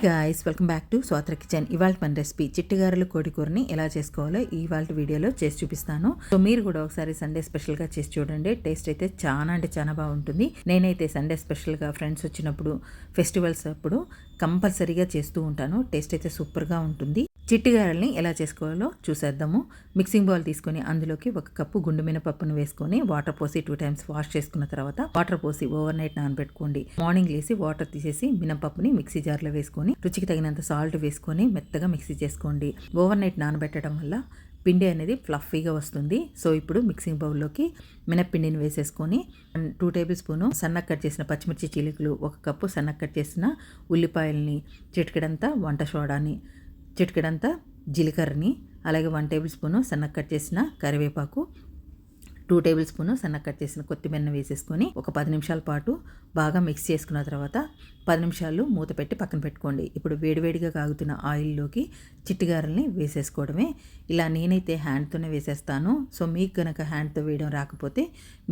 Guys, welcome back to Swatra kitchen. ఇవాళ మన recipe చిట్టిగారెలు కోడి కూరని ఎలా చేసుకోవాలో ఇవాళ వీడియోలో చేసి చూపిస్తాను. సో మీరు కూడా ఒకసారి సండే స్పెషల్గా చేసి చూడండి. టేస్ట్ అయితే చాలా అంటే చాలా బాగుంటుంది. నేనైతే సండే స్పెషల్గా ఫ్రెండ్స్ వచ్చినప్పుడు, ఫెస్టివల్స్ అప్పుడు కంపల్సరీగా చేస్తూ ఉంటాను. టేస్ట్ అయితే సూపర్గా ఉంటుంది. చిట్టిగారెల్ని ఎలా చేసుకోవాలో చూసేద్దాము. మిక్సింగ్ బౌల్ తీసుకొని అందులోకి 1 కప్పు గుండు మినపప్పును వేసుకొని వాటర్ పోసి 2 times వాష్ చేసుకున్న తర్వాత వాటర్ పోసి ఓవర్ నైట్ నానబెట్టుకోండి. మార్నింగ్ లేసి వాటర్ తీసేసి మినపప్పుని మిక్సీ జార్లో వేసుకొని రుచికి తగినంత సాల్ట్ వేసుకొని మెత్తగా మిక్సీ చేసుకోండి. ఓవర్ నైట్ నానబెట్టడం వల్ల పిండి అనేది ఫ్లఫీగా వస్తుంది. సో ఇప్పుడు మిక్సింగ్ బౌల్లోకి మినప్పిండిని వేసేసుకొని 2 tablespoons సన్నగా కట్ చేసిన పచ్చిమిర్చి చీలికలు, 1 కప్పు సన్నగా కట్ చేసిన ఉల్లిపాయలని, చిటికెడంతా వంట సోడాని, చిటికెడంతా జీలకర్రని, అలాగే 1 tablespoon సన్నగా కట్ చేసిన కరివేపాకు, 2 tablespoons సన్నగా కట్ చేసిన కొత్తిమీరని వేసేసుకొని ఒక 10 నిమిషాల పాటు బాగా మిక్స్ చేసుకున్న తర్వాత 10 నిమిషాలు మూత పెట్టి పక్కన పెట్టుకోండి. ఇప్పుడు వేడివేడిగా కాగుతున్న ఆయిల్లోకి చిట్టిగారెల్ని వేసేసుకోవడమే. ఇలా నేనైతే హ్యాండ్తోనే వేసేస్తాను. సో మీకు కనుక హ్యాండ్తో వేయడం రాకపోతే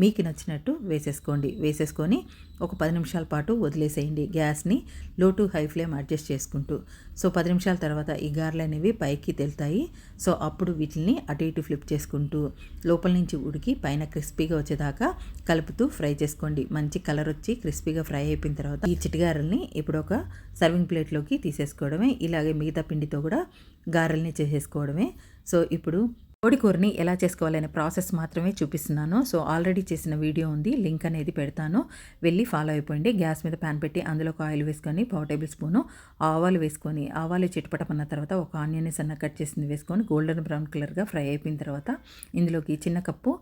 మీకు నచ్చినట్టు వేసేసుకోండి. వేసేసుకొని ఒక 10 నిమిషాల పాటు వదిలేసేయండి. గ్యాస్ని లో టు హై ఫ్లేమ్ అడ్జస్ట్ చేసుకుంటూ. సో 10 నిమిషాల తర్వాత ఈ గారెలు అనేవి పైకి తెలుతాయి. సో అప్పుడు వీటిని అటు ఇటు ఫ్లిప్ చేసుకుంటూ లోపల నుంచి ఉడికి పైన క్రిస్పీగా వచ్చేదాకా కలుపుతూ ఫ్రై చేసుకోండి. మంచి కలర్ వచ్చి క్రిస్పీగా ఫ్రై అయిపోయిన తర్వాత ఈ చిట్టిగారెల్ని ఇప్పుడు ఒక సర్వింగ్ ప్లేట్లోకి తీసేసుకోవడమే. ఇలాగే మిగతా పిండితో కూడా గారెల్ని చేసేసుకోవడమే. సో ఇప్పుడు కోడి కూరని ఎలా చేసుకోవాలనే ప్రాసెస్ మాత్రమే చూపిస్తున్నాను. సో ఆల్రెడీ చేసిన వీడియో ఉంది, లింక్ అనేది పెడతాను, వెళ్ళి ఫాలో అయిపోయింది. గ్యాస్ మీద ప్యాన్ పెట్టి అందులో ఒక ఆయిల్ వేసుకొని 1/4 tablespoon ఆవాలు వేసుకొని ఆవాలు చిటపటమన్న తర్వాత ఒక ఆనియన్ని సన్నగా కట్ చేసింది వేసుకొని గోల్డెన్ బ్రౌన్ కలర్గా ఫ్రై అయిపోయిన తర్వాత ఇందులోకి చిన్న కప్పు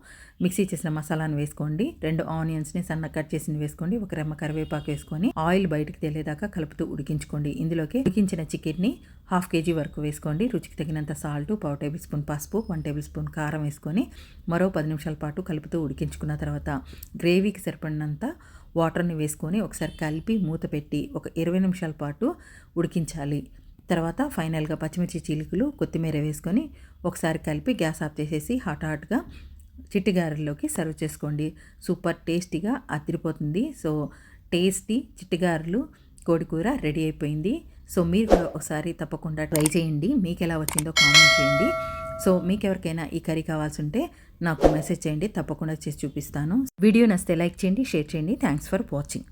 మిక్సీ చేసిన మసాలాను వేసుకోండి. 2 ఆనియన్స్ని సన్నగా కట్ చేసింది వేసుకోండి. 1 రెమ్మ కరివేపాకు వేసుకొని ఆయిల్ బయటికి తేలేదాకా కలుపుతూ ఉడికించుకోండి. ఇందులోకి ఉడికించిన చికెన్ని 1/2 kg వరకు వేసుకోండి. రుచికి తగినంత సాల్ట్, 1/4 tablespoon పసుపు, 1 tablespoon కారం వేసుకొని మరో 10 నిమిషాల పాటు కలుపుతూ ఉడికించుకున్న తర్వాత గ్రేవీకి సరిపడినంత వాటర్ని వేసుకొని ఒకసారి కలిపి మూత పెట్టి ఒక 20 నిమిషాల పాటు ఉడికించాలి. తర్వాత ఫైనల్గా పచ్చిమిర్చి చీలికలు, కొత్తిమీర వేసుకొని ఒకసారి కలిపి గ్యాస్ ఆఫ్ చేసేసి హాట్గా చిట్టిగారెల్లోకి సర్వ్ చేసుకోండి. సూపర్ టేస్టీగా అదిరిపోతుంది. సో టేస్టీ చిట్టిగారెలు కోడి కూర రెడీ అయిపోయింది. సో మీరు కూడా ఒకసారి తప్పకుండా ట్రై చేయండి. మీకు ఎలా వచ్చిందో కామెంట్ చేయండి. సో మీకు ఎవరికైనా ఈ కర్రీ కావాల్సి ఉంటే నాకు మెసేజ్ చేయండి, తప్పకుండా చేసి చూపిస్తాను. వీడియో నచ్చితే లైక్ చేయండి, షేర్ చేయండి. Thanks for watching.